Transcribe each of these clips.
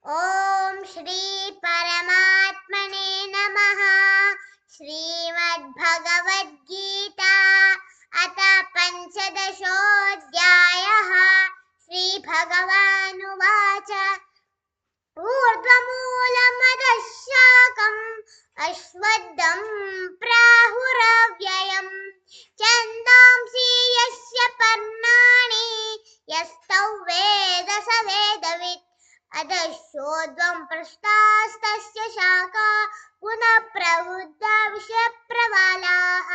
ओम श्री परमात्मने नमः। श्रीमद्भगवद्गीता अथ पंचदशोऽध्यायः। श्रीभगवानुवाच ऊर्ध्वमूलमदः शाकम् अश्वत्थं प्राहुरव्ययम् छन्दांसि यस्य पर्णानि यस्तौ वेद स वेदवित् अधश्चोर्ध्वं पृष्ठास्तस्य शाखा पुनः प्रवृद्धा विषयप्रवालाः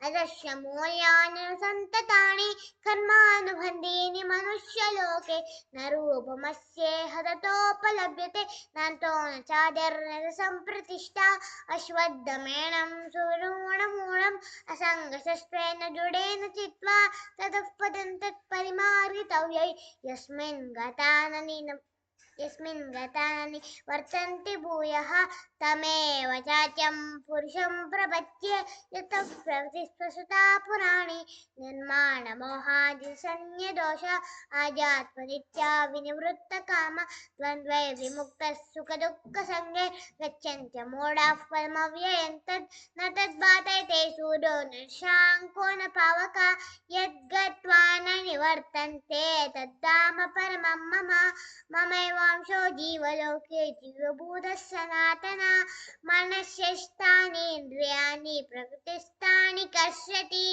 अधश्च मूल्यानि सन्ततानि कर्मानुबन्धीनि मनुष्यलोके न रूपमस्येह ततोपलभ्यते नान्तो न चादिर्न सम्प्रतिष्ठा अश्वत्थमेनं सुरूणमूलम् असङ्गशस्त्रेण दृढेन चित्वा ततः पदं तत्परिमार्गितव्यै यस्मिन् गतानि वर्तन्ते भूयः तमेव चाच्यं पुरुषं प्रपद्ये यतः प्रवृत्तिस्वसुता पुराणी निर्माणमोहादिसंन्यदोष आजात्मनित्या विनिवृत्तकाम द्वन्द्वै विमुक्तः सुखदुःखसंगे गच्छन्त्य मूढाः पदमव्ययं तद् न तद्बाधयते सूर्यो न शाङ्को न पावकः यद्गत्वा न निवर्तन्ते तद्धाम परमं मम ममैवांशो जीवलोके जीवभूतः सनातना मनश्शेष्टानीन्द्रियाणि प्रकृतिस्थानि कर्षति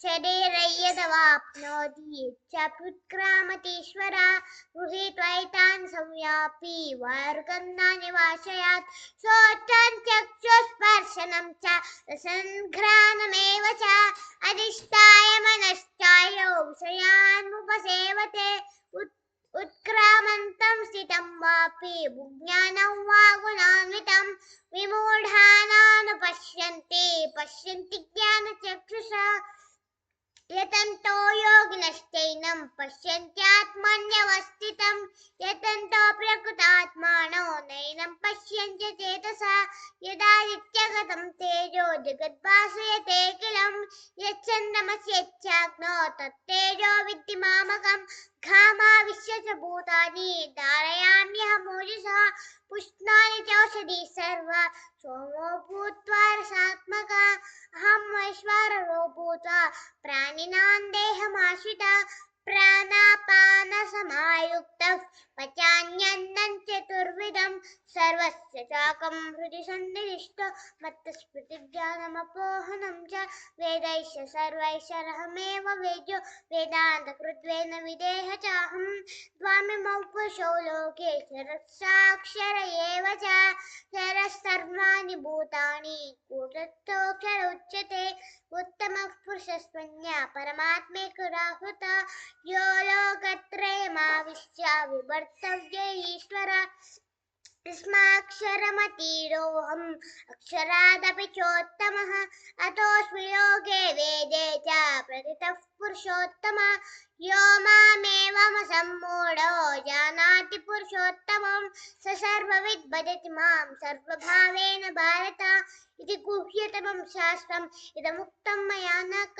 शरीरय्यदवाप्नोति इच्छाप्युत्क्रामतीश्वर गृहीत्वैतान् संयापि वायुर्गन्धानि वाशयात् शोचञ्चक्षुस्पर्शनं च रसङ्घ्राणमेव च अधिष्ठाय मनश्चायो विषयान्मुपसेवते उत्क्रामन्तं स्थितं वापि बुज्ञानं वा गुणान्वितं विमूढानानुपश्यन्ति पश्यन्ति ज्ञानचक्षुषा यतन्तो योगिनश्चैनं पश्यन्त्यात्मन्यवस्थितं यतन्तो प्रकृतात्मानो नैनं पश्यन्त्य चेतसा यदादित्यगतं तेजो जगद्भासयते किलं यच्चन्द्रमसि यच्चाग्नो तत्तेजो विद्धि मामकं घामाविश्य च भूतानि धारयाम्यहमोजसा पुष्णानि चौषधी सर्वा सोमो भूत्वा रसात्मका अहं वैश्वानरो भूत्वा प्राणिनां देहमाश्रिता प्राणापानसमायुक्तः पचान्यन्नं चतुर्विधं सर्वस्य चाकं हृदि सन्निविष्टो मत्तस्मृतिज्ञानमपोहनं च वेदैश्च सर्वैश्चरहमेव वेद्यो वेदान्तकृत्वेन विदेह चाहं द्वामिमौ पुरुषौ लोके क्षरस्साक्षर एव च क्षरः सर्वाणि भूतानि कूटस्थोऽक्षर उच्यते उत्तमः पुरुषस्त्वन्या परमात्मेकुराहुता यो लोकत्रयमाविश्य विभर्तव्य ईश्वर तस्माक्षरमतीरोऽहम् अक्षरादपि चोत्तमः अतोऽस्मि लोके वेदे च प्रतितः पुरुषोत्तमः यो मामेवमसम्मूढो जानाति पुरुषोत्तमं स सर्वविद् भजति मां सर्वभावेन भारत इति गुह्यतमं शास्त्रम् इदमुक्तं मया नघ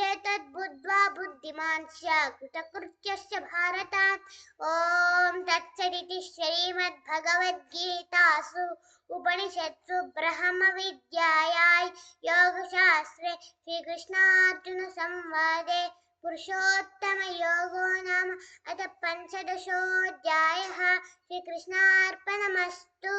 एतद्बुद्ध्वा बुद्धिमान् स्यात् कृतकृत्यश्च भारत ॐ तत्सदिति श्रीमद्भगवद्गीतासु उपनिषत्सु ब्रह्मविद्यायां योगशास्त्रे श्रीकृष्णार्जुनसंवादे पुरुषोत्तमयोगो नाम अथ पंचदशोऽध्यायः। श्रीकृष्णार्पणमस्तु।